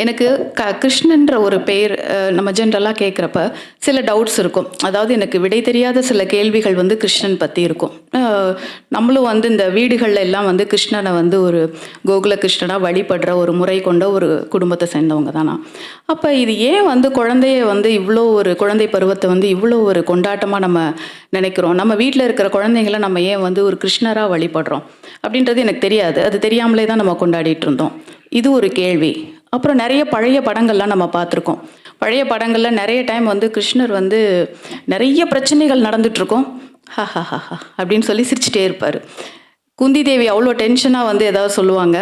எனக்கு கிருஷ்ணன்ற ஒரு பெயர் நம்ம ஜென்ரலாக கேட்குறப்ப சில டவுட்ஸ் இருக்கும். அதாவது எனக்கு விடை தெரியாத சில கேள்விகள் வந்து கிருஷ்ணன் பற்றி இருக்கும். நம்மளும் வந்து இந்த வீடுகளில் எல்லாம் வந்து கிருஷ்ணனை வந்து ஒரு கோகுல கிருஷ்ணனாக வழிபடுற ஒரு முறை கொண்ட ஒரு குடும்பத்தை சேர்ந்தவங்க தானா. அப்போ இது ஏன் வந்து குழந்தைய வந்து இவ்வளோ ஒரு குழந்தை பருவத்தை வந்து இவ்வளோ ஒரு கொண்டாட்டமாக நம்ம நினைக்கிறோம்? நம்ம வீட்டில் இருக்கிற குழந்தைங்களை நம்ம ஏன் வந்து ஒரு கிருஷ்ணராக வழிபடுறோம் அப்படின்றது எனக்கு தெரியாது. அது தெரியாமலே தான் நம்ம கொண்டாடிட்டு இருந்தோம். இது ஒரு கேள்வி. அப்புறம் நிறைய பழைய படங்கள்லாம் நம்ம பார்த்துருக்கோம். பழைய படங்களில் நிறைய டைம் வந்து கிருஷ்ணர் வந்து நிறைய பிரச்சனைகள் நடந்துகிட்ருக்கோம், ஹா ஹா ஹா ஹா அப்படின்னு சொல்லி சிரிச்சிட்டே இருப்பார். குந்தி தேவி அவ்வளோ டென்ஷனாக வந்து ஏதாவது சொல்லுவாங்க,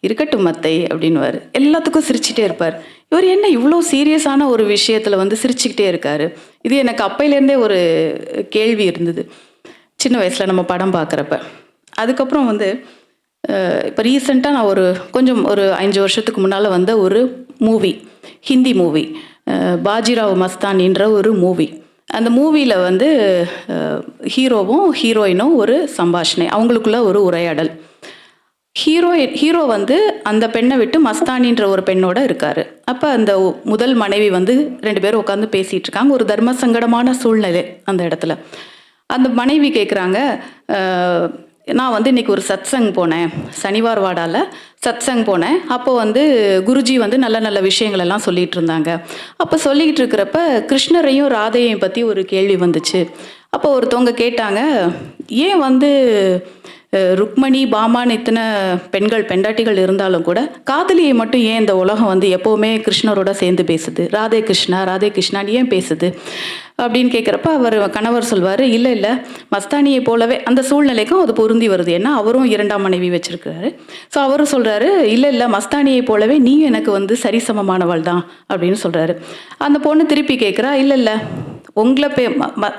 இருக்கட்டும் அத்தை அப்படின்வார். எல்லாத்துக்கும் சிரிச்சிட்டே இருப்பார். இவர் என்ன இவ்வளோ சீரியஸான ஒரு விஷயத்தில் வந்து சிரிச்சுக்கிட்டே இருக்கார்? இது எனக்கு அப்பையிலேருந்தே ஒரு கேள்வி இருந்தது சின்ன வயசில் நம்ம படம் பார்க்குறப்ப. அதுக்கப்புறம் வந்து இப்போ ரீசெண்டாக நான் ஒரு 5 வருஷத்துக்கு முன்னால் வந்த ஒரு மூவி, ஹிந்தி மூவி, பாஜிராவ் மஸ்தானின்ற ஒரு மூவி. அந்த மூவியில் வந்து ஹீரோவும் ஹீரோயினும் ஒரு சம்பாஷணை, அவங்களுக்குள்ள ஒரு உரையாடல். ஹீரோ வந்து அந்த பெண்ணை விட்டு மஸ்தானின்ற ஒரு பெண்ணோட இருக்கார். அப்போ அந்த முதல் மனைவி வந்து 2 பேரும் உட்காந்து பேசிகிட்டு இருக்காங்க. ஒரு தர்ம சங்கடமான சூழ்நிலை அந்த இடத்துல. அந்த மனைவி கேட்குறாங்க, நான் வந்து இன்றைக்கி ஒரு சத்சங் போனேன், சனிவார் வாடாவில் சத்சங் போனேன். அப்போ வந்து குருஜி வந்து நல்ல நல்ல விஷயங்கள் எல்லாம் சொல்லிகிட்டு இருந்தாங்க. அப்போ சொல்லிக்கிட்டு இருக்கிறப்ப கிருஷ்ணரையும் ராதையையும் பற்றி ஒரு கேள்வி வந்துச்சு. அப்போ ஒருத்தவங்க கேட்டாங்க, ஏன் வந்து ருக்மணி பாமான்னு இத்தனை பெண்டாட்டிகள் இருந்தாலும் கூட காதலியை மட்டும் ஏன் இந்த உலகம் வந்து எப்போவுமே கிருஷ்ணரோட சேர்ந்து பேசுது, ராதே கிருஷ்ணான்னு ஏன் பேசுது அப்படின்னு கேட்குறப்ப கணவர் சொல்வார், இல்லை மஸ்தானியை போலவே அந்த சூழ்நிலைக்கும் அது பொருந்தி வருது. ஏன்னா அவரும் 2ஆம் மனைவி வச்சிருக்கிறாரு. ஸோ அவரும் சொல்கிறாரு, இல்லை மஸ்தானியை போலவே நீ எனக்கு வந்து சரிசமமானவள் தான் அப்படின்னு சொல்கிறாரு. அந்த பொண்ணு திருப்பி கேட்குறா, இல்லை உங்களை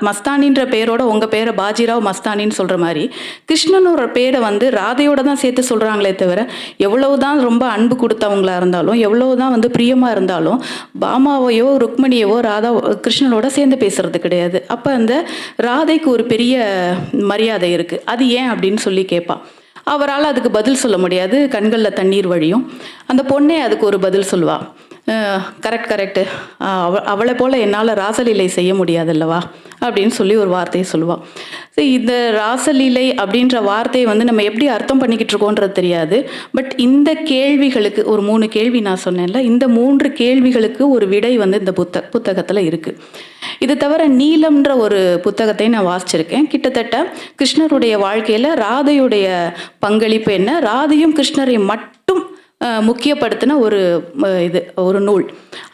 மஸ்தானின்ற பேரோட உங்கள் பேரை பாஜிராவ் மஸ்தானின்னு சொல்கிற மாதிரி கிருஷ்ணனோட பேரை வந்து ராதையோட தான் சேர்த்து சொல்கிறாங்களே தவிர, எவ்வளவுதான் ரொம்ப அன்பு கொடுத்தவங்களா இருந்தாலும், எவ்வளவுதான் வந்து பிரியமாக இருந்தாலும் பாமாவையோ ருக்மணியவோ ராதா கிருஷ்ணனோட சேர்ந்து பேசுறது கிடையாது. அப்போ அந்த ராதைக்கு ஒரு பெரிய மரியாதை இருக்குது. அது ஏன் அப்படின்னு சொல்லி கேட்பான். அவரால் அதுக்கு பதில் சொல்ல முடியாது, கண்களில் தண்ணீர் வழியும். அந்த பொண்ணே அதுக்கு ஒரு பதில் சொல்லுவாள், கரெக்டு, அவளை போல் என்னால் ராசலீலை செய்ய முடியாதல்லவா அப்படின்னு சொல்லி ஒரு வார்த்தையை சொல்லுவாள். ஸோ இந்த ராசலீலை அப்படின்ற வார்த்தையை வந்து நம்ம எப்படி அர்த்தம் பண்ணிக்கிட்டு இருக்கோன்றது தெரியாது. பட் இந்த கேள்விகளுக்கு ஒரு 3 கேள்வி நான் சொன்னேன்ல, இந்த 3 கேள்விகளுக்கு ஒரு விடை வந்து இந்த புத்தகத்தில் இருக்குது. இது தவிர நீலம்ன்ற ஒரு புத்தகத்தை நான் வாசிச்சிருக்கேன். கிட்டத்தட்ட கிருஷ்ணருடைய வாழ்க்கையில் ராதையுடைய பங்களிப்பு என்ன, ராதையும் கிருஷ்ணரை மட்டும் முக்கியப்படுத்தின ஒரு நூல்.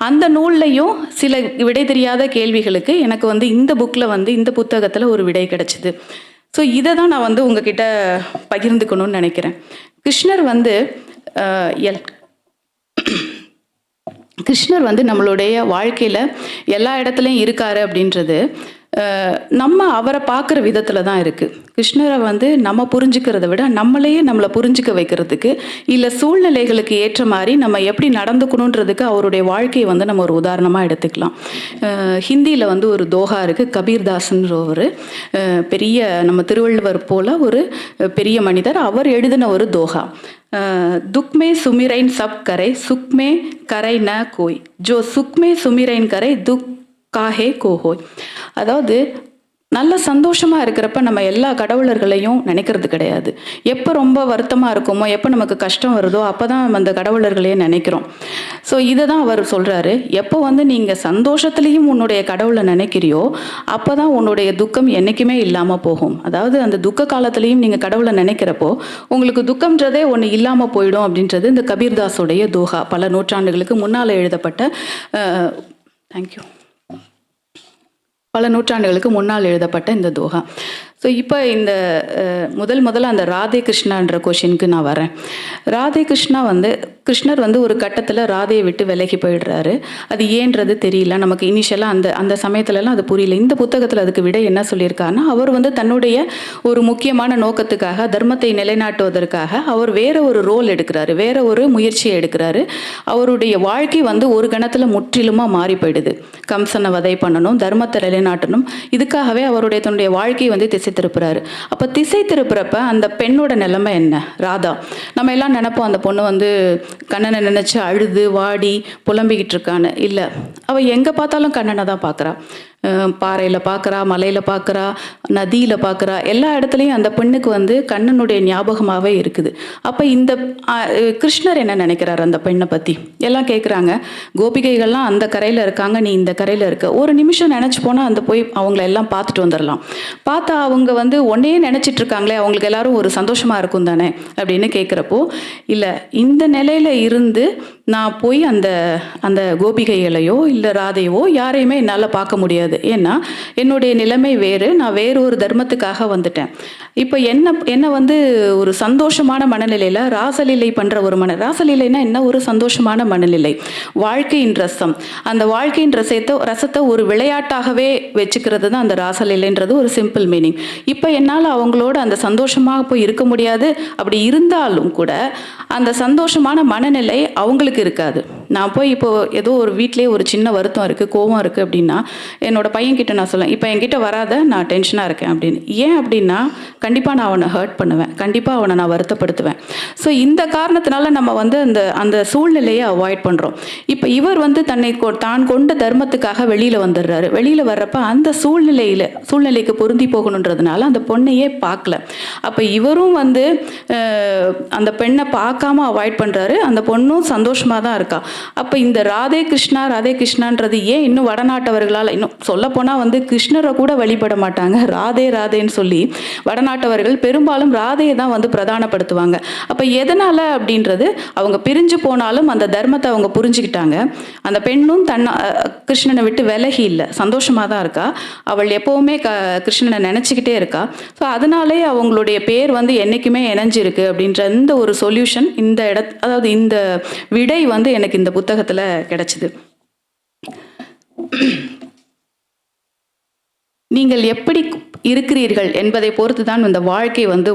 அந்த நூல்லையும் சில விடை தெரியாத கேள்விகளுக்கு எனக்கு வந்து இந்த புக்கில் வந்து இந்த புத்தகத்தில் ஒரு விடை கிடைச்சிது. ஸோ இதை தான் நான் வந்து உங்ககிட்ட பகிர்ந்துக்கணும்னு நினைக்கிறேன். கிருஷ்ணர் வந்து நம்மளுடைய வாழ்க்கையில் எல்லா இடத்துலையும் இருக்காரு அப்படின்றது நம்ம அவரை பார்க்குற விதத்தில் தான் இருக்குது. கிருஷ்ணரை வந்து நம்ம புரிஞ்சுக்கிறத விட நம்மளை புரிஞ்சுக்க வைக்கிறதுக்கு, இல்லை சூழ்நிலைகளுக்கு ஏற்ற மாதிரி நம்ம எப்படி நடந்துக்கணுன்றதுக்கு அவருடைய வாழ்க்கையை வந்து நம்ம ஒரு உதாரணமாக எடுத்துக்கலாம். ஹிந்தியில் வந்து ஒரு தோஹா இருக்குது, கபீர்தாஸ்ன்ற ஒரு பெரிய நம்ம திருவள்ளுவர் போல் ஒரு பெரிய மனிதர், அவர் எழுதின ஒரு தோஹா. துக்மே சுமிரைன் சப் கரை சுக்மே கரை ந கோய், ஜோ சுக்மே சுமிரைன் கரை துக் காஹே கோஹோய். அதாவது நல்ல சந்தோஷமாக இருக்கிறப்ப நம்ம எல்லா கடவுளர்களையும் நினைக்கிறது கிடையாது. எப்போ ரொம்ப வருத்தமாக இருக்குமோ, எப்போ நமக்கு கஷ்டம் வருதோ அப்போ தான் அந்த கடவுளர்களையே நினைக்கிறோம். ஸோ இதை தான் அவர் சொல்கிறாரு, எப்போ வந்து நீங்கள் சந்தோஷத்துலேயும் உன்னுடைய கடவுளை நினைக்கிறியோ அப்போ தான் உன்னுடைய துக்கம் என்றைக்குமே இல்லாமல் போகும். அதாவது அந்த துக்க காலத்துலேயும் நீங்கள் கடவுளை நினைக்கிறப்போ உங்களுக்கு துக்கம்ன்றதே ஒன்று இல்லாமல் போயிடும் அப்படின்றது இந்த கபீர்தாஸோடைய தோஹா. பல நூற்றாண்டுகளுக்கு முன்னால் எழுதப்பட்ட பல நூற்றாண்டுகளுக்கு முன்னால் எழுதப்பட்ட இந்த தோஹா. ஸோ இப்போ இந்த முதல்ல அந்த ராதே கிருஷ்ணான்ற கொஷினுக்கு நான் வரேன். ராதே கிருஷ்ணர் வந்து ஒரு கட்டத்தில் ராதையை விட்டு விலகி போயிடுறாரு. அது ஏன்றது தெரியல நமக்கு. இனிஷியலாக அந்த சமயத்துலலாம் அது புரியல. இந்த புத்தகத்தில் அதுக்கு விட என்ன சொல்லியிருக்காருன்னா, அவர் வந்து தன்னுடைய ஒரு முக்கியமான நோக்கத்துக்காக, தர்மத்தை நிலைநாட்டுவதற்காக அவர் வேற ஒரு ரோல் எடுக்கிறாரு, வேற ஒரு முயற்சியை எடுக்கிறாரு. அவருடைய வாழ்க்கை வந்து ஒரு கணத்தில் முற்றிலுமாக மாறி போயிடுது. கம்சனை வதை பண்ணணும், தர்மத்தை நிலைநாட்டணும், இதுக்காகவே தன்னுடைய வாழ்க்கையை வந்து திசை திசை திருப்புறாரு. அப்போ திசை திருப்புறப்ப அந்த பெண்ணோட நிலைமை என்ன? ராதா. நம்ம எல்லாம் நினைப்போம் அந்த பொண்ணு வந்து கண்ணனை நினச்சி அழுது வாடி புலம்பிக்கிட்டு இருக்கான்னு. இல்லை, அவள் எங்கே பார்த்தாலும் கண்ணனை தான் பார்க்குறா. பாறையில் பார்க்குறா, மலையில் பார்க்குறா, நதியில் பார்க்குறா, எல்லா இடத்துலையும் அந்த பெண்ணுக்கு வந்து கண்ணனுடைய ஞாபகமாகவே இருக்குது. அப்போ இந்த கிருஷ்ணர் என்ன நினைக்கிறார் அந்த பெண்ணை பற்றி? எல்லாம் கேட்குறாங்க. கோபிகைகள்லாம் அந்த கரையில் இருக்காங்க, நீ இந்த கரையில் இருக்க. ஒரு நிமிஷம் நினச்சி போனால் அந்த போய் அவங்கள எல்லாம் பார்த்துட்டு வந்துடலாம். பார்த்தா அவங்க வந்து ஒன்றையே நினச்சிட்டு இருக்காங்களே, அவங்களுக்கு எல்லாரும் ஒரு சந்தோஷமாக இருக்கும் தானே அப்படின்னு கேட்குறப்போ, இல்லை, இந்த நிலையில் இருந்து நான் போய் அந்த அந்த கோபிகைகளையோ இல்லை ராதையோ யாரையுமே என்னால் பார்க்க முடியாது. ஏன்னா என்னுடைய நிலைமை வேறு, நான் வேறு ஒரு தர்மத்துக்காக வந்துட்டேன். இப்போ என்ன வந்து ஒரு சந்தோஷமான மனநிலையில் ராசலீலை பண்ணுற ஒரு ராசலீலைனா என்ன? ஒரு சந்தோஷமான மனநிலை, வாழ்க்கையின் ரசம். அந்த வாழ்க்கையின் ரசத்தை ஒரு விளையாட்டாகவே வச்சுக்கிறது தான் அந்த ராசலீலைன்றது ஒரு சிம்பிள் மீனிங். இப்போ என்னால் அவங்களோட அந்த சந்தோஷமாக போய் இருக்க முடியாது. அப்படி இருந்தாலும் கூட அந்த சந்தோஷமான மனநிலை அவங்களுக்கு இருக்காது. நான் போய் இப்போ ஏதோ ஒரு வீட்டிலே ஒரு சின்ன வருத்தம் இருக்குது, கோபம் இருக்குது அப்படின்னா என்னோட பையன்கிட்ட நான் சொல்லுவேன், இப்போ என்கிட்ட வராத, நான் டென்ஷனாக இருக்கேன் அப்படின்னு. ஏன் அப்படின்னா கண்டிப்பாக நான் அவனை ஹர்ட் பண்ணுவேன், கண்டிப்பாக அவனை நான் வருத்தப்படுத்துவேன். ஸோ இந்த காரணத்தினால நம்ம வந்து அந்த சூழ்நிலையை அவாய்ட் பண்ணுறோம். இப்போ இவர் வந்து தான் கொண்ட தர்மத்துக்காக வெளியில் வந்துடுறாரு. வெளியில் வர்றப்ப அந்த சூழ்நிலைக்கு பொருந்தி போகணுன்றதுனால அந்த பொண்ணையே பார்க்கல. அப்போ இவரும் வந்து அந்த பெண்ணை பார்க்காம அவாய்ட் பண்ணுறாரு. அந்த பொண்ணும் சந்தோஷமாக தான் இருக்கா. அப்போ இந்த ராதே கிருஷ்ணான்றது ஏன் இன்னும் வடநாட்டவர்களால், இன்னும் சொல்லப்போனால் வந்து கிருஷ்ணரை கூட வழிபட மாட்டாங்க, ராதேன்னு சொல்லி வடநாட்டவர்கள் பெரும்பாலும் ராதையை தான் வந்து பிரதானப்படுத்துவாங்க. அப்போ எதனால் அப்படின்றது, அவங்க பிரிஞ்சு போனாலும் அந்த தர்மத்தை அவங்க புரிஞ்சுக்கிட்டாங்க. அந்த பெண்ணும் கிருஷ்ணனை விட்டு விலகி இல்லை, சந்தோஷமாக தான் இருக்கா. அவள் எப்போவுமே கிருஷ்ணனை நினச்சிக்கிட்டே இருக்கா. ஸோ அதனாலே அவங்களுடைய பேர் வந்து என்றைக்குமே இணைஞ்சிருக்கு அப்படின்ற இந்த ஒரு சொல்யூஷன், அதாவது இந்த விடை வந்து எனக்கு இந்த புத்தகத்தில் கிடைச்சிது. நீங்கள் எப்படி இருக்கிறீர்கள் என்பதை பொறுத்து தான் இந்த வாழ்க்கை வந்து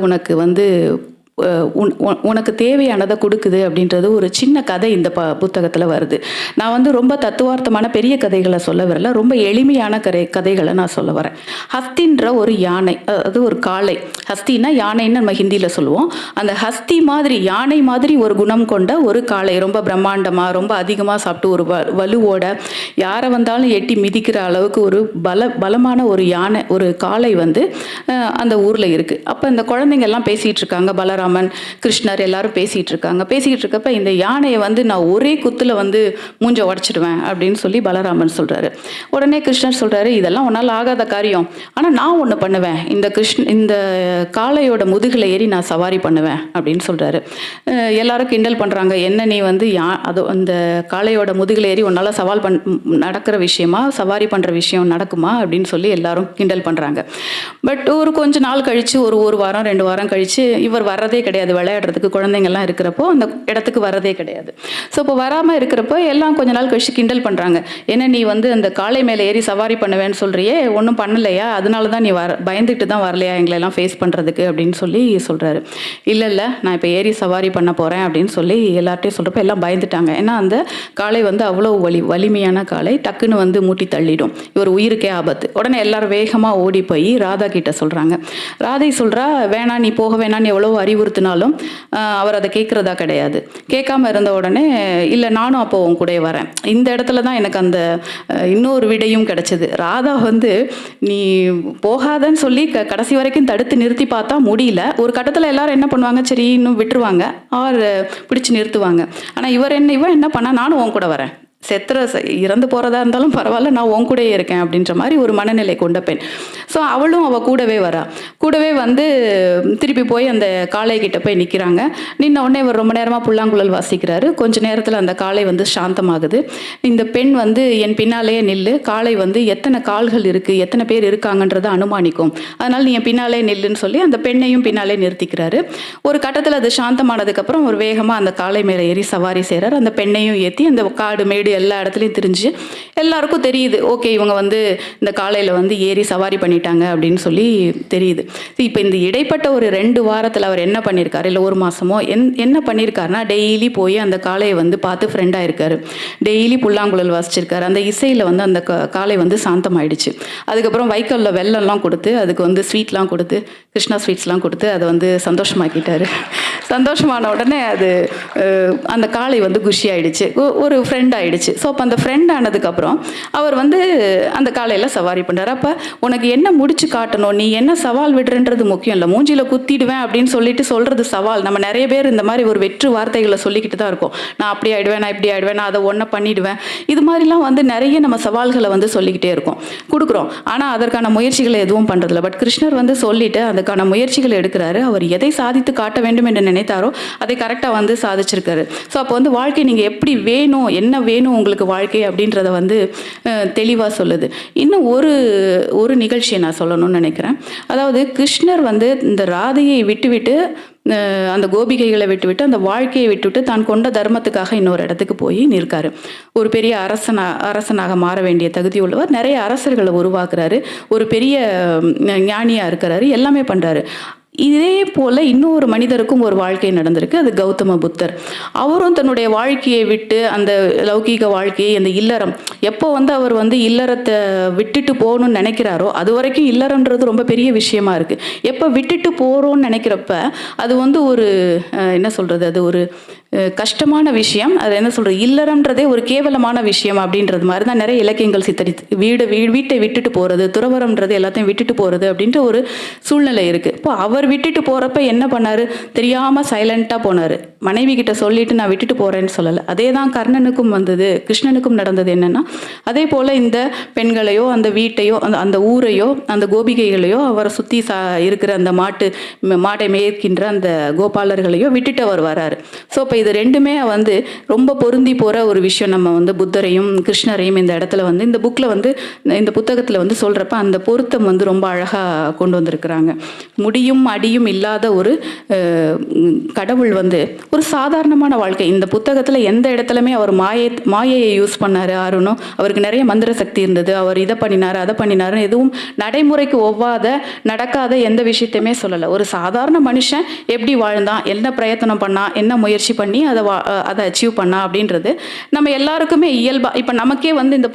உனக்கு தேவையானதை கொடுக்குது அப்படின்றது ஒரு சின்ன கதை இந்த புத்தகத்தில் வருது. நான் வந்து ரொம்ப தத்துவார்த்தமான பெரிய கதைகளை சொல்ல வரல, ரொம்ப எளிமையான கதைகளை நான் சொல்ல வரேன். ஹஸ்தின்ற ஒரு யானை, அது ஒரு காளை. ஹஸ்தின்னா யானைன்னு நம்ம ஹிந்தியில் சொல்லுவோம். அந்த ஹஸ்தி மாதிரி, யானை மாதிரி ஒரு குணம் கொண்ட ஒரு காளை, ரொம்ப பிரம்மாண்டமாக, ரொம்ப அதிகமாக சாப்பிட்டு ஒரு வலுவோட யாரை வந்தாலும் எட்டி மிதிக்கிற அளவுக்கு ஒரு பலமான ஒரு யானை, ஒரு காளை வந்து அந்த ஊரில் இருக்குது. அப்போ இந்த குழந்தைங்க எல்லாம் பேசிகிட்டு இருக்காங்க, பலராமன், கிருஷ்ணர் எல்லாரும் பேசிகிட்டு இருக்கப்ப இந்த யானையை வந்து நான் ஒரே குத்துல வந்து மூஞ்ச உடச்சிடுவேன் அப்படின்னு சொல்லி பலராமன் சொல்கிறாரு. உடனே கிருஷ்ணர் சொல்கிறாரு, இதெல்லாம் உன்னால் ஆகாத காரியம், ஆனால் நான் ஒன்று பண்ணுவேன், இந்த காளையோட முதுகில் ஏறி நான் சவாரி பண்ணுவேன் அப்படின்னு சொல்கிறாரு. எல்லாரும் கிண்டல் பண்ணுறாங்க, என்ன நீ வந்து அந்த காளையோட முதுகில் ஏறி உன்னால் நடக்கிற விஷயமா, சவாரி பண்ணுற விஷயம் நடக்குமா அப்படின்னு சொல்லி எல்லாரும் கிண்டல் பண்ணுறாங்க. பட் ஒரு கொஞ்ச நாள் கழித்து, ஒரு வாரம் 2 வாரம் கழித்து இவர் வர்றதே கிடையாது. விளையாடுறதுக்கு குழந்தைங்கள்லாம் இருக்கிறப்போ அந்த இடத்துக்கு வரதே கிடையாது. ஸோ இப்போ வராமல் இருக்கிறப்போ எல்லாம் கொஞ்ச நாள் கழிச்சு கிண்டல் பண்ணுறாங்க, என்ன நீ வந்து அந்த காளை மேலே ஏறி சவாரி பண்ணுவேன்னு சொல்கிறியே, ஒன்றும் பண்ணலையா, அதனால தான் நீ பயந்துட்டு தான் வரலையா எங்களெல்லாம் ஃபேஸ் பண்ணுறதுக்கு அப்படின்னு சொல்லி சொல்கிறாரு. இல்லை, நான் இப்போ ஏறி சவாரி பண்ண போகிறேன் அப்படின்னு சொல்லி எல்லார்ட்டையும் சொல்கிறப்ப எல்லாம் பயந்துட்டாங்க. ஏன்னா அந்த காளை வந்து அவ்வளோ வலிமையான காளை, டக்குன்னு வந்து மூட்டி தள்ளிடும், இவர் உயிருக்கே ஆபத்து. உடனே எல்லாரும் வேகமாக ஓடி போய் ராதா கிட்ட சொல்கிறாங்க. ராதை சொல்கிறா, வேணாம் நீ போக வேணான்னு எவ்வளோ அறிவுறுத்தினாலும் அவர் அதை கேட்குறதா கிடையாது. கேட்காம இருந்த உடனே, இல்லை நானும் அப்போ உன் கூட வரேன். இந்த இடத்துல தான் எனக்கு அந்த இன்னொரு விடையும் கிடைச்சது. ராதா வந்து நீ போகாதன்னு சொல்லி கடைசி வரைக்கும் தடுத்து நிறுத்தி பார்த்தா முடியல. ஒரு கட்டத்தில் எல்லாரும் என்ன பண்ணுவாங்க, சரி இன்னும் விட்டுருவாங்க, பிடிச்சு நிறுத்துவாங்க. ஆனால் இவன் என்ன பண்ணா, நானும் உன் கூட வரேன், இறந்து போகிறதா இருந்தாலும் பரவாயில்ல, நான் உன் கூடயே இருக்கேன் அப்படின்ற மாதிரி ஒரு மனநிலை கொண்ட பெண். ஸோ அவளும் அவள் கூடவே வந்து திருப்பி போய் அந்த காளை கிட்ட போய் நிற்கிறாங்க. நின்ன உடனே இவர் ரொம்ப நேரமாக புல்லாங்குழல் வாசிக்கிறாரு. கொஞ்ச நேரத்தில் அந்த காளை வந்து சாந்தமாகுது. இந்த பெண் வந்து என் பின்னாலேயே நில்லு, காளை வந்து எத்தனை கால்கள் இருக்குது, எத்தனை பேர் இருக்காங்கன்றதை அனுமானிக்கும், அதனால் நீ என் பின்னாலே நில்லுன்னு சொல்லி அந்த பெண்ணையும் பின்னாலே நிறுத்திக்கிறாரு. ஒரு கட்டத்தில் அது சாந்தமானதுக்கப்புறம் ஒரு வேகமாக அந்த காளை மேலே ஏறி சவாரி செய்கிறார். அந்த பெண்ணையும் ஏற்றி அந்த காடு மேடு வீடு எல்லா இடத்துலையும் திரிஞ்சு எல்லாருக்கும் தெரியுது, ஓகே இவங்க வந்து இந்த காளையில் வந்து ஏறி சவாரி பண்ணிட்டாங்க அப்படின்னு சொல்லி தெரியுது. இப்போ இந்த இடைப்பட்ட ஒரு 2 வாரத்தில் அவர் என்ன பண்ணியிருக்காரு, இல்லை 1 மாதமோ என்ன பண்ணியிருக்காருன்னா, டெய்லி போய் அந்த காளையை வந்து பார்த்து ஃப்ரெண்டாக இருக்காரு. டெய்லி புல்லாங்குழல் வாசிச்சிருக்காரு. அந்த இசையில் வந்து அந்த காளை வந்து சாந்தமாயிடுச்சு. அதுக்கப்புறம் வைக்கோலில் வெல்லம்லாம் கொடுத்து, அதுக்கு வந்து ஸ்வீட்லாம் கொடுத்து, கிருஷ்ணா ஸ்வீட்ஸ்லாம் கொடுத்து அதை வந்து சந்தோஷமாக்கிட்டாரு. சந்தோஷமான உடனே அது அந்த காளை வந்து குஷி ஆயிடுச்சு, ஒரு ஃப்ரெண்ட் ஆயிடுச்சு. ஸோ அப்போ அந்த ஃப்ரெண்ட் ஆனதுக்கப்புறம் அவர் வந்து அந்த காளையில் சவாரி பண்ணுறாரு. அப்போ உனக்கு என்ன முடிச்சு காட்டணும், நீ என்ன சவால் விடுறன்றது முக்கியம் இல்லை, மூஞ்சியில் குத்திடுவேன் அப்படின்னு சொல்லிட்டு சொல்கிறது சவால். நம்ம நிறைய பேர் இந்த மாதிரி ஒரு வெற்று வார்த்தைகளை சொல்லிக்கிட்டு தான் இருக்கோம். நான் அப்படி ஆயிடுவேன், நான் இப்படி ஆயிடுவேன், நான் அதை ஒன்றை பண்ணிடுவேன், இது மாதிரிலாம் வந்து நிறைய நம்ம சவால்களை வந்து சொல்லிக்கிட்டே இருக்கோம், கொடுக்குறோம். ஆனால் அதற்கான முயற்சிகளை எதுவும் பண்ணுறதில்ல. பட் கிருஷ்ணர் வந்து சொல்லிட்டு அதுக்கான முயற்சிகளை எடுக்கிறாரு. அவர் எதை சாதித்து காட்ட வேண்டும் என்று நினைத்தாரோ அதை கரெக்டாக வந்து சாதிச்சிருக்காரு. ஸோ அப்போ வந்து வாழ்க்கை நீங்கள் எப்படி வேணும், என்ன வேணும் உங்களுக்கு வாழ்க்கை அப்படின்றத வந்து தெளிவாக சொல்லுது. இன்னும் ஒரு நிகழ்ச்சியை நான் சொல்லணும்னு நினைக்கிறேன். அதாவது கிருஷ்ணர் வந்து இந்த ராதையை விட்டுவிட்டு, அந்த கோபிகைகளை விட்டுவிட்டு, அந்த வாழ்க்கையை விட்டுவிட்டு தான் கொண்ட தர்மத்துக்காக இன்னொரு இடத்துக்கு போய் நிற்காரு. ஒரு பெரிய அரசனாக மாற வேண்டிய தகுதி உள்ளவர், நிறைய அரசர்களை உருவாக்குறாரு, ஒரு பெரிய ஞானியாக இருக்கிறாரு, எல்லாமே பண்ணுறாரு. இதே போல் இன்னொரு மனிதருக்கும் ஒரு வாழ்க்கை நடந்திருக்கு. அது கௌதம புத்தர். அவரும் தன்னுடைய வாழ்க்கையை விட்டு, அந்த லௌகீக வாழ்க்கையை, அந்த இல்லறம், எப்போ வந்து அவர் வந்து இல்லறத்தை விட்டுட்டு போகணும்னு நினைக்கிறாரோ அது வரைக்கும் இல்லறன்றது ரொம்ப பெரிய விஷயமா இருக்குது. எப்போ விட்டுட்டு போகிறோன்னு நினைக்கிறப்ப அது வந்து ஒரு என்ன சொல்கிறது, அது ஒரு கஷ்டமான விஷயம். அது என்ன சொல்கிறது, இல்லறம்ன்றதே ஒரு கேவலமான விஷயம் அப்படின்றது மாதிரி தான் நிறைய இலக்கியங்கள் சித்தரித்து, வீட்டை விட்டுட்டு போகிறது, துறவரம்ன்றது எல்லாத்தையும் விட்டுட்டு போகிறது அப்படின்ற ஒரு சூழ்நிலை இருக்குது. இப்போ அவர் விட்டுட்டு போகிறப்ப என்ன பண்ணார், தெரியாமல் சைலண்ட்டாக போனார். மனைவி கிட்ட சொல்லிட்டு நான் விட்டுட்டு போகிறேன்னு சொல்லலை. அதே தான் கர்ணனுக்கும் வந்தது, கிருஷ்ணனுக்கும் நடந்தது. என்னென்னா, அதே போல் இந்த பெண்களையோ, அந்த வீட்டையோ, அந்த ஊரையோ, அந்த கோபிகைகளையோ, அவரை சுற்றி இருக்கிற அந்த மாட்டை மேய்க்கின்ற அந்த கோபாலர்களையோ விட்டுட்டு அவர் வராரு. ஸோ இப்போ இது ரெண்டுமே வந்து ரொம்ப பொருந்தி போகிற ஒரு விஷயம். நம்ம வந்து புத்தரையும் கிருஷ்ணரையும் இந்த இடத்துல வந்து இந்த புக்கில் வந்து இந்த புத்தகத்தில் வந்து சொல்கிறப்ப அந்த பொருத்தம் வந்து ரொம்ப அழகாக கொண்டு வந்திருக்கிறாங்க. முடியும் அடியும் இல்லாத ஒரு கடவுள் வந்து ஒரு சாதாரணமான வாழ்க்கை. இந்த புத்தகத்தில் எந்த இடத்துலையுமே அவர் மாயையை யூஸ் பண்ணார் யாருன்னு, அவருக்கு நிறைய மந்திர சக்தி இருந்தது, அவர் இதை பண்ணினார் அதை பண்ணினாருன்னு எதுவும் நடைமுறைக்கு ஒவ்வாத நடக்காத எந்த விஷயத்தையுமே சொல்லலை. ஒரு சாதாரண மனுஷன் எப்படி வாழ்ந்தான், என்ன பிரயத்தனம் பண்ணான், என்ன முயற்சி பண்ணி அதை அச்சீவ் பண்ணா அப்படின்றது நம்ம எல்லாருக்குமே இயல்பாக. இப்போ நமக்கே வந்து இந்த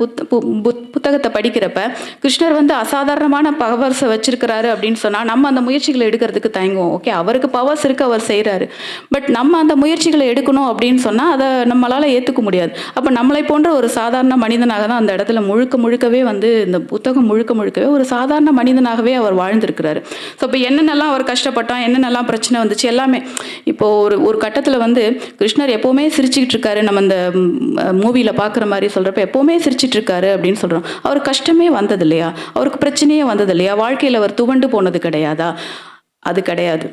புத்தகத்தை படிக்கிறப்ப கிருஷ்ணர் வந்து அசாதாரணமான பவர்ஸை வச்சிருக்கிறாரு அப்படின்னு சொன்னால் நம்ம அந்த முயற்சிகளை எடுக்கிறதுக்கு தயங்குவோம். ஓகே, அவருக்கு பவர்ஸ் இருக்குது, அவர் செய்கிறாரு. பட் நம்ம அந்த முயற்சிகளை எடுக்கணும் அப்படின்னு சொன்னால் அதை நம்மளால் ஏற்றுக்க முடியாது. அப்போ நம்மளை போன்ற ஒரு சாதாரண மனிதனாக தான் அந்த இடத்துல முழுக்கவே வந்து இந்த புத்தகம் முழுக்கவே ஒரு சாதாரண மனிதனாகவே அவர் வாழ்ந்திருக்கிறாரு. ஸோ இப்போ என்னென்னலாம் அவர் கஷ்டப்பட்டான், என்னென்னலாம் பிரச்சனை வந்துச்சு எல்லாமே. இப்போ ஒரு கட்டத்தில் வந்து கிருஷ்ணர் எப்போவுமே சிரிச்சுக்கிட்டு இருக்காரு, நம்ம இந்த மூவியில் பார்க்குற மாதிரி சொல்கிறப்ப எப்போவுமே சிரிச்சிட்டு இருக்காரு அப்படின்னு சொல்கிறோம். அவருக்கு கஷ்டமே வந்தது இல்லையா, அவருக்கு பிரச்சனையே வந்தது இல்லையா, வாழ்க்கையில் அவர் துவண்டு போனது கிடையாதா? அது கிடையாது.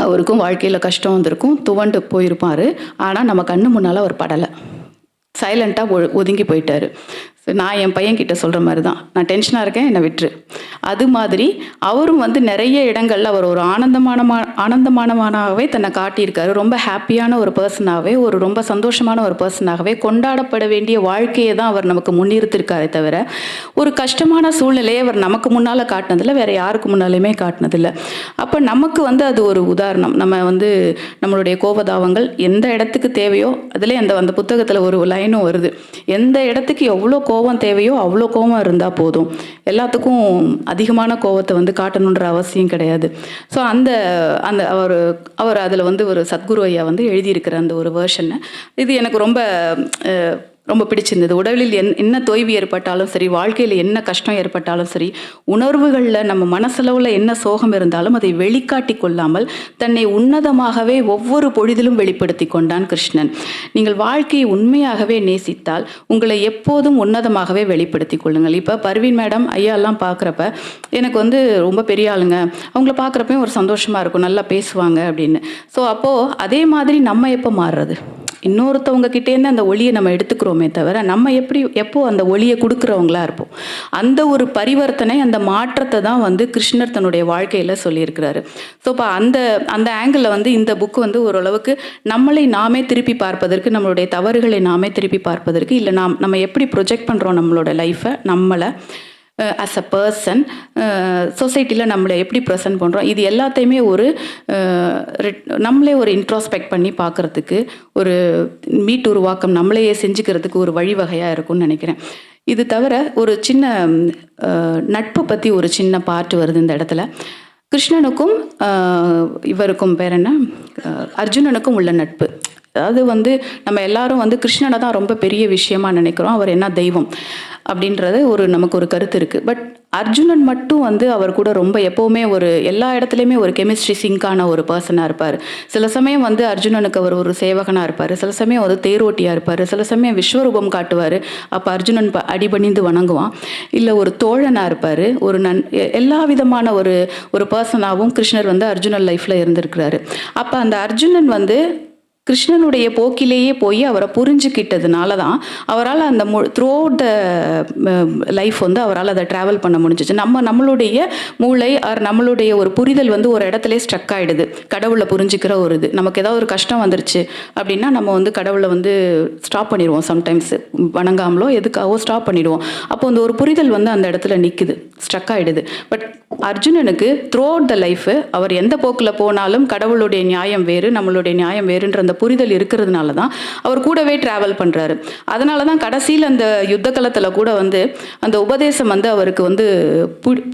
அவருக்கும் வாழ்க்கையில் கஷ்டம் வந்திருக்கும், துவண்டு போயிருப்பார். ஆனால் நம்ம கண்ணு முன்னால் அவர் படலை, சைலண்ட்டாக ஒதுங்கி போயிட்டார். நான் என் பையன்கிட்ட சொல்கிற மாதிரி தான், நான் டென்ஷனாக இருக்கேன், என்னை விட்டுரு. அது மாதிரி அவரும் வந்து நிறைய இடங்களில் அவர் ஒரு ஆனந்தமானவனாகவே தன்னை காட்டியிருக்காரு. ரொம்ப ஹாப்பியான ஒரு பர்சனாகவே, ஒரு ரொம்ப சந்தோஷமான ஒரு பர்சனாகவே, கொண்டாடப்பட வேண்டிய வாழ்க்கையை தான் அவர் நமக்கு முன்னிறுத்திருக்காரே தவிர ஒரு கஷ்டமான சூழ்நிலையை அவர் நமக்கு முன்னால் காட்டினதில்லை, வேறு யாருக்கு முன்னாலையுமே காட்டினதில்லை. அப்போ நமக்கு வந்து அது ஒரு உதாரணம். நம்ம வந்து நம்மளுடைய கோபதாபங்கள் எந்த இடத்துக்கு தேவையோ, அதிலே அந்த புத்தகத்தில் ஒரு லைனும் வருது, எந்த இடத்துக்கு எவ்வளோ கோபம் தேவையோ அவ்வளோ கோபம் இருந்தால் போதும், எல்லாத்துக்கும் அதிகமான கோபத்தை வந்து காட்டணுன்ற அவசியம் கிடையாது. ஸோ அந்த அவர் அதில் வந்து ஒரு சத்குரு ஐயா வந்து எழுதியிருக்கிற அந்த ஒரு வேர்ஷனை இது எனக்கு ரொம்ப பிடிச்சிருந்தது. உடலில் என்ன தொய்வு ஏற்பட்டாலும் சரி, வாழ்க்கையில் என்ன கஷ்டம் ஏற்பட்டாலும் சரி, உணர்வுகளில் நம்ம மனசளவில் என்ன சோகம் இருந்தாலும் அதை வெளிக்காட்டி கொள்ளாமல் தன்னை உன்னதமாகவே ஒவ்வொரு பொழுதிலும் வெளிப்படுத்தி கொண்டான் கிருஷ்ணன். நீங்கள் வாழ்க்கையை உண்மையாகவே நேசித்தால் உங்களை எப்போதும் உன்னதமாகவே வெளிப்படுத்தி கொள்ளுங்கள். இப்போ பர்வீன் மேடம் ஐயாலாம் பார்க்குறப்ப எனக்கு வந்து ரொம்ப பெரிய ஆளுங்க, அவங்கள பார்க்குறப்பையும் ஒரு சந்தோஷமாக இருக்கும், நல்லா பேசுவாங்க அப்படின்னு. ஸோ அப்போது அதே மாதிரி நம்ம எப்போ மாறுறது? இன்னொருத்தவங்க கிட்டேருந்து அந்த ஒளியை நம்ம எடுத்துக்கிறோமே தவிர நம்ம எப்போ அந்த ஒளியை கொடுக்குறவங்களா இருப்போம். அந்த ஒரு பரிவர்த்தனை, அந்த மாற்றத்தை தான் வந்து கிருஷ்ணர் தன்னுடைய வாழ்க்கையில் சொல்லியிருக்கிறாரு. ஸோ இப்போ அந்த அந்த ஆங்கிளில் வந்து இந்த புக்கு வந்து ஓரளவுக்கு நம்மளை நாமே திருப்பி பார்ப்பதற்கு, நம்மளுடைய தவறுகளை நாமே திருப்பி பார்ப்பதற்கு, இல்லை நம்ம எப்படி ப்ரொஜெக்ட் பண்ணுறோம் நம்மளோட லைஃப்பை, நம்மளை ஆஸ் அ பர்சன், சொசைட்டியில் நம்மளை எப்படி ப்ரெசென்ட் பண்ணுறோம், இது எல்லாத்தையுமே ஒரு நம்மளே ஒரு இன்ட்ராஸ்பெக்ட் பண்ணி பார்க்குறதுக்கு, ஒரு மீட் உருவாக்கம் நம்மளையே செஞ்சுக்கிறதுக்கு ஒரு வழிவகையாக இருக்கும்னு நினைக்கிறேன். இது தவிர ஒரு சின்ன நட்பை பற்றி ஒரு சின்ன பாட்டு வருது இந்த இடத்துல. கிருஷ்ணனுக்கும் இவருக்கும் பேர் என்ன, அர்ஜுனனுக்கும் உள்ள நட்பு. அதாவது வந்து நம்ம எல்லாரும் வந்து கிருஷ்ணனை தான் ரொம்ப பெரிய விஷயமா நினைக்கிறோம், அவர் என்ன தெய்வம் அப்படின்றது நமக்கு ஒரு கருத்து இருக்குது. பட் அர்ஜுனன் மட்டும் வந்து அவர் கூட ரொம்ப எப்போவுமே எல்லா இடத்துலையுமே ஒரு கெமிஸ்ட்ரி சிங்கான ஒரு பர்சனாக இருப்பார். சில சமயம் வந்து அர்ஜுனனுக்கு அவர் ஒரு சேவகனாக இருப்பார், சில சமயம் வந்து தேரோட்டியாக இருப்பார், சில சமயம் விஸ்வரூபம் காட்டுவார், அப்போ அர்ஜுனன் அடிபணிந்து வணங்குவான். இல்லை ஒரு தோழனாக இருப்பார், ஒரு எல்லா விதமான ஒரு பர்சனாகவும் கிருஷ்ணர் வந்து அர்ஜுனன் லைஃப்பில் இருந்திருக்கிறாரு. அப்போ அந்த அர்ஜுனன் வந்து கிருஷ்ணனுடைய போக்கிலேயே போய் அவரை புரிஞ்சுக்கிட்டதுனால தான் அவரால் அந்த த்ரூ அவுட் த லைஃப் வந்து அவரால் அதை ட்ராவல் பண்ண முடிஞ்சிச்சு. நம்மளுடைய மூளை நம்மளுடைய ஒரு புரிதல் வந்து ஒரு இடத்துல ஸ்ட்ரக் ஆகிடுது. கடவுளை புரிஞ்சுக்கிற ஒரு இது, நமக்கு ஏதாவது ஒரு கஷ்டம் வந்துருச்சு அப்படின்னா நம்ம வந்து கடவுளை வந்து ஸ்டாப் பண்ணிடுவோம், சம்டைம்ஸ் வணங்காமலோ எதுக்காகவோ ஸ்டாப் பண்ணிடுவோம். அப்போ அந்த ஒரு புரிதல் வந்து அந்த இடத்துல நிற்குது, ஸ்ட்ரக் ஆகிடுது. பட் அர்ஜுனனுக்கு த்ரூ அவுட் த லைஃப் அவர் எந்த போக்கில் போனாலும் கடவுளுடைய நியாயம் வேறு, நம்மளுடைய நியாயம் வேறுன்ற அந்த புரிதல் இருக்கிறதுனால தான் அவர் கூடவே ட்ராவல் பண்ணுறாரு. அதனால தான் கடைசியில் அந்த யுத்த காலத்தில் கூட வந்து அந்த உபதேசம் வந்து அவருக்கு வந்து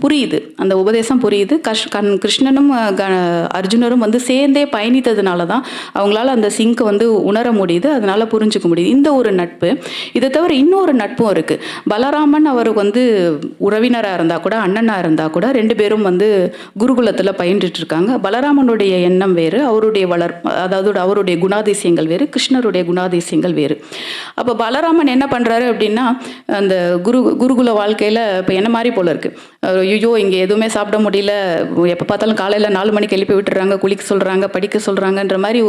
புரியுது, அந்த உபதேசம் புரியுது. கிருஷ்ணனும் அர்ஜுனரும் வந்து சேர்ந்தே பயணித்ததுனால தான் அவங்களால அந்த சிங்கை வந்து உணர முடியுது, அதனால புரிஞ்சுக்க முடியுது. இந்த ஒரு நட்பு. இதை தவிர இன்னொரு நட்பும் இருக்குது. பலராமன் அவருக்கு வந்து உறவினராக இருந்தால் கூட, அண்ணனாக இருந்தால் கூட, ரெண்டு பேரும் வந்து குருகுலத்தில் பயின்றுட்டு இருக்காங்க. பலராமனுடைய எண்ணம் வேறு, அவருடைய அதாவது அவருடைய குணாதிசயங்கள் வேறு, கிருஷ்ணருடைய குணாதிசயங்கள் வேறு. அப்போ பலராமன் என்ன பண்ணுறாரு அப்படின்னா, அந்த குருகுல வாழ்க்கையில் இப்போ என்ன மாதிரி போல இருக்குது, ஐயோ இங்கே எதுவுமே சாப்பிட முடியல, எப்போ பார்த்தாலும் காலையில் 4 மணிக்கு எழுப்பி விட்டுறாங்க, குளிக்க சொல்கிறாங்க, படிக்க சொல்கிறாங்கன்ற மாதிரி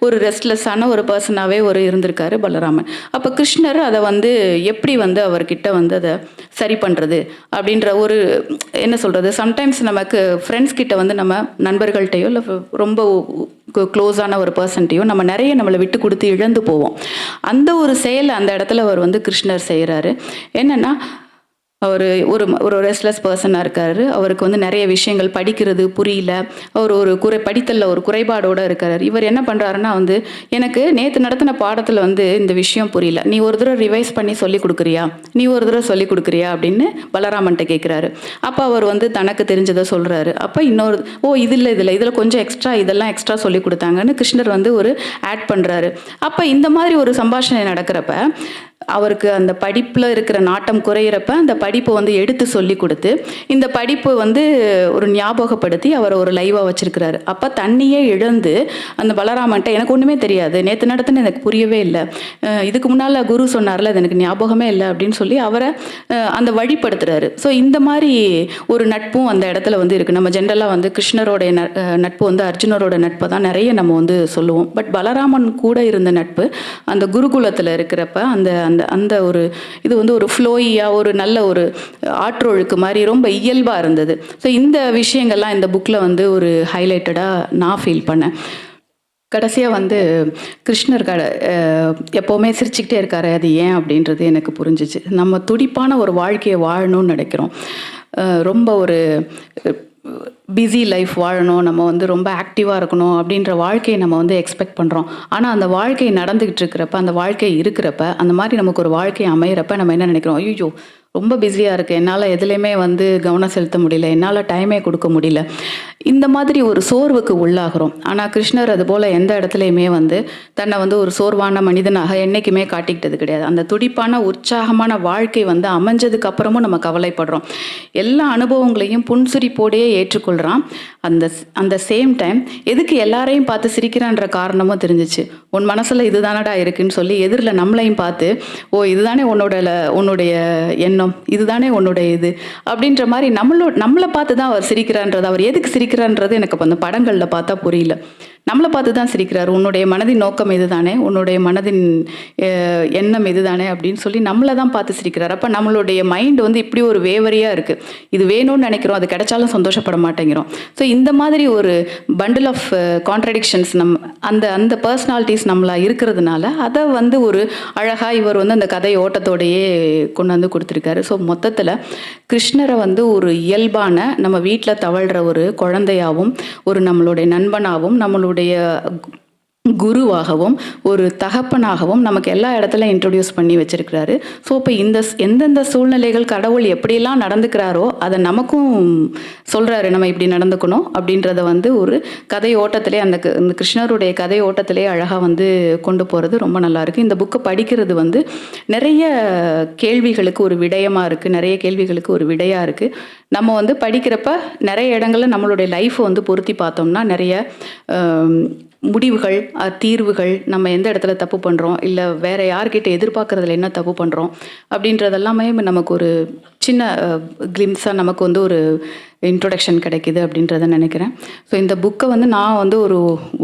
ஒரு ரெஸ்ட்லெஸ்ஸான ஒரு பர்சனாகவே இருந்திருக்காரு பலராமன். அப்போ கிருஷ்ணர் அதை வந்து எப்படி வந்து அவர்கிட்ட வந்து அதை சரி பண்ணுறது அப்படின்ற என்ன சொல்கிறது, சம்டைம்ஸ் நமக்கு ஃப்ரெண்ட்ஸ் கிட்ட வந்து நம்ம நண்பர்கள்ட்டையோ இல்லை ரொம்ப க்ளோஸான ஒரு பர்சன்ட்டையும் நம்ம நிறைய நம்மளை விட்டு கொடுத்து இழந்து போவோம். அந்த ஒரு செயல் அந்த இடத்துல அவர் வந்து கிருஷ்ணர் செய்கிறாரு. என்னென்னா, அவர் ஒரு ரெஸ்ட்லெஸ் பர்சனாக இருக்கார், அவருக்கு வந்து நிறைய விஷயங்கள் படிக்கிறது புரியல, அவர் படித்தலில் ஒரு குறைபாடோடு இருக்கார். இவர் என்ன பண்ணுறாருன்னா வந்து, எனக்கு நேற்று நடத்தின பாடத்தில் வந்து இந்த விஷயம் புரியல, நீ ஒரு தடவை ரிவைஸ் பண்ணி சொல்லி கொடுக்குறியா, நீ ஒரு தடவை சொல்லி கொடுக்குறியா அப்படின்னு பலராமன்ட்ட கேட்குறாரு. அப்போ அவர் வந்து தனக்கு தெரிஞ்சதை சொல்கிறாரு. அப்போ இன்னொரு இதில் கொஞ்சம் இதெல்லாம் எக்ஸ்ட்ரா சொல்லி கொடுத்தாங்கன்னு கிருஷ்ணர் வந்து ஆட் பண்ணுறாரு. அப்போ இந்த மாதிரி ஒரு சம்பாஷணை நடக்கிறப்ப அவருக்கு அந்த படிப்பில் இருக்கிற நாட்டம் குறையிறப்ப அந்த படிப்பை வந்து எடுத்து சொல்லி கொடுத்து, இந்த படிப்பு வந்து ஒரு ஞாபகப்படுத்தி அவர் ஒரு லைவாக வச்சிருக்கிறாரு. அப்போ தண்ணியே இழந்து அந்த பலராமன்ட்ட, எனக்கு ஒன்றுமே தெரியாது, நேற்று நடத்துன்னு எனக்கு புரியவே இல்லை, இதுக்கு முன்னால் குரு சொன்னார்ல அது எனக்கு ஞாபகமே இல்லை அப்படின்னு சொல்லி அவரை அந்த வழிப்படுத்துறாரு. ஸோ இந்த மாதிரி ஒரு நட்பும் அந்த இடத்துல வந்து இருக்குது. நம்ம ஜென்ரலாக வந்து கிருஷ்ணரோடைய நட்பு வந்து அர்ஜுனரோட நட்பை தான் நிறைய நம்ம வந்து சொல்லுவோம். பட் பலராமன் கூட இருந்த நட்பு அந்த குருகுலத்தில் இருக்கிறப்ப அந்த அந்த இது வந்து ஒரு ஃப்ளோயியாக ஒரு நல்ல ஒரு ஆற்றொழுக்கு மாதிரி ரொம்ப இயல்பாக இருந்தது. ஸோ இந்த விஷயங்கள்லாம் இந்த புக்கில் வந்து ஒரு ஹைலைட்டடாக நான் ஃபீல் பண்ணேன். கடைசியாக வந்து கிருஷ்ணர் எப்போவுமே சிரிச்சுக்கிட்டே இருக்காரு, அது ஏன் அப்படின்றது எனக்கு புரிஞ்சிச்சு. நம்ம துடிப்பான ஒரு வாழ்க்கையை வாழணும்னு நினைக்கிறோம், ரொம்ப ஒரு பிஸி லைஃப் வாழணும், நம்ம வந்து ரொம்ப ஆக்டிவாக இருக்கணும் அப்படின்ற வாழ்க்கையை நம்ம வந்து எக்ஸ்பெக்ட் பண்ணுறோம். ஆனால் அந்த வாழ்க்கை நடந்துக்கிட்டு இருக்கிறப்ப, அந்த வாழ்க்கை இருக்கிறப்ப, அந்த மாதிரி நமக்கு ஒரு வாழ்க்கை அமைகிறப்ப நம்ம என்ன நினைக்கிறோம், ஐயோ ரொம்ப பிஸியாக இருக்குது, என்னால் எதுலேயுமே வந்து கவனம் செலுத்த முடியல, என்னால் டைமே கொடுக்க முடியல, இந்த மாதிரி ஒரு சோர்வுக்கு உள்ளாகிறோம். ஆனால் கிருஷ்ணர் அதுபோல் எந்த இடத்துலையுமே வந்து தன்னை வந்து ஒரு சோர்வான மனிதனாக என்றைக்குமே காட்டிக்கிட்டது கிடையாது. அந்த துடிப்பான உற்சாகமான வாழ்க்கை வந்து அமைஞ்சதுக்கு அப்புறமும் நம்ம கவலைப்படுறோம், எல்லா அனுபவங்களையும் புன்சிரிப்போடையே ஏற்றுக்கொள்கிறான். அந்த சேம் டைம் எதுக்கு எல்லாரையும் பார்த்து சிரிக்கிறான்ற காரணமும் தெரிஞ்சிச்சு. உன் மனசில் இதுதானடா இருக்குன்னு சொல்லி எதிரில் நம்மளையும் பார்த்து, ஓ இதுதானே உன்னுடைய எண்ணம், இதுதானே உன்னுடைய இது அப்படின்ற மாதிரி நம்மளை பார்த்து தான் அவர் சிரிக்கிறான்றது, அவர் எதுக்கு சிரிக்கிறான்றது எனக்கு அந்த படங்களில் பார்த்தா புரியல. நம்மளை பார்த்து தான் சிரிக்கிறாரு. உன்னுடைய மனதின் நோக்கம் இதுதானே, உன்னுடைய மனதின் எண்ணம் இதுதானே அப்படின்னு சொல்லி நம்மளை தான் பார்த்து சிரிக்கிறாரு. அப்போ நம்மளுடைய மைண்ட் வந்து இப்படி ஒரு வேவரியாக இருக்குது. இது வேணும்னு நினைக்கிறோம், அது கிடைச்சாலும் சந்தோஷப்பட மாட்டேங்கிறோம். ஸோ இந்த மாதிரி ஒரு பண்டில் ஆஃப் கான்ட்ரடிக்ஷன்ஸ் அந்த அந்த பர்சனாலிட்டிஸ் நம்மளா இருக்கிறதுனால அதை வந்து ஒரு அழகாக இவர் வந்து அந்த கதை ஓட்டத்தோடையே கொண்டு வந்து கொடுத்துருக்காரு. ஸோ மொத்தத்தில் கிருஷ்ணரை வந்து ஒரு இயல்பான நம்ம வீட்டில் தவழ்கிற ஒரு குழந்தையாகவும், ஒரு நம்மளுடைய நண்பனாகவும், நம்மளுடைய குருவாகவும், ஒரு தகப்பனாகவும் நமக்கு எல்லா இடத்துல இன்ட்ரடியூஸ் பண்ணி வச்சிருக்கிறாரு. ஸோ இப்போ எந்தெந்த சூழ்நிலைகள் கடவுள் எப்படியெல்லாம் நடந்துக்கிறாரோ அதை நமக்கும் சொல்கிறாரு, நம்ம இப்படி நடந்துக்கணும் அப்படின்றத வந்து ஒரு கதை ஓட்டத்திலே அந்த கிருஷ்ணருடைய கதை ஓட்டத்திலே அழகாக வந்து கொண்டு போகிறது ரொம்ப நல்லாயிருக்கு. இந்த புக்கை படிக்கிறது வந்து நிறைய கேள்விகளுக்கு ஒரு விடயமாக இருக்குது, நிறைய கேள்விகளுக்கு ஒரு விடையாக இருக்குது. நம்ம வந்து படிக்கிறப்ப நிறைய இடங்களில் நம்மளுடைய லைஃப்பை வந்து பொருத்தி பார்த்தோம்னா நிறைய முடிவுகள், தீர்வுகள், நம்ம எந்த இடத்துல தப்பு பண்ணுறோம், இல்லை வேறு யார்கிட்ட எதிர்பார்க்குறதுல என்ன தப்பு பண்ணுறோம் அப்படின்றதெல்லாமே நமக்கு ஒரு சின்ன கிளிம்ஸாக நமக்கு வந்து ஒரு இன்ட்ரொடக்ஷன் கிடைக்கிது அப்படின்றத நினைக்கிறேன். ஸோ இந்த புக்கை வந்து நான் வந்து ஒரு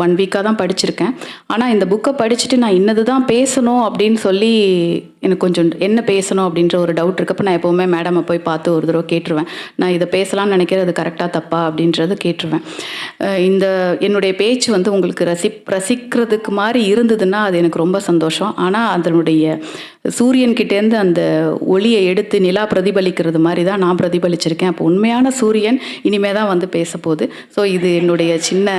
1 வீக்காக தான் படிச்சிருக்கேன். ஆனால் இந்த புக்கை படிச்சுட்டு நான் இன்னது தான் பேசணும் அப்படின்னு சொல்லி எனக்கு கொஞ்சம் என்ன பேசணும் அப்படின்ற ஒரு டவுட் இருக்கப்போ நான் எப்போவுமே மேடமை போய் பார்த்து ஒரு தடவை கேட்டுருவேன். நான் இதை பேசலாம்னு நினைக்கிறது கரெக்டாக தப்பா அப்படின்றத கேட்டுருவேன். இந்த என்னுடைய பேச்சு வந்து உங்களுக்கு ரசிக்கிறதுக்கு மாதிரி இருந்ததுன்னா அது எனக்கு ரொம்ப சந்தோஷம். ஆனால் அதனுடைய சூரியன்கிட்டேருந்து அந்த ஒளியை எடுத்து நிலா பிரதிபலிக்கிறது மாதிரி தான் நான் பிரதிபலிச்சிருக்கேன். அப்போ உண்மையான சூரியன் இனிமே தான் வந்து பேச போகுது. ஸோ இது என்னுடைய சின்ன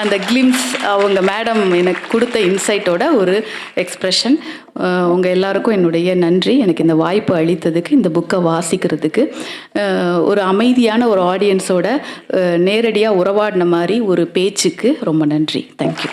அந்த கிளிம்ஸ், அவங்க மேடம் எனக்கு கொடுத்த இன்சைட்டோட ஒரு எக்ஸ்ப்ரெஷன். உங்கள் எல்லாருக்கும் என்னுடைய நன்றி, எனக்கு இந்த வாய்ப்பு அளித்ததுக்கு, இந்த புக்கை வாசிக்கிறதுக்கு. ஒரு அமைதியான ஒரு ஆடியன்ஸோட நேரடியாக உறவாடின மாதிரி ஒரு பேச்சுக்கு ரொம்ப நன்றி. தேங்க்யூ.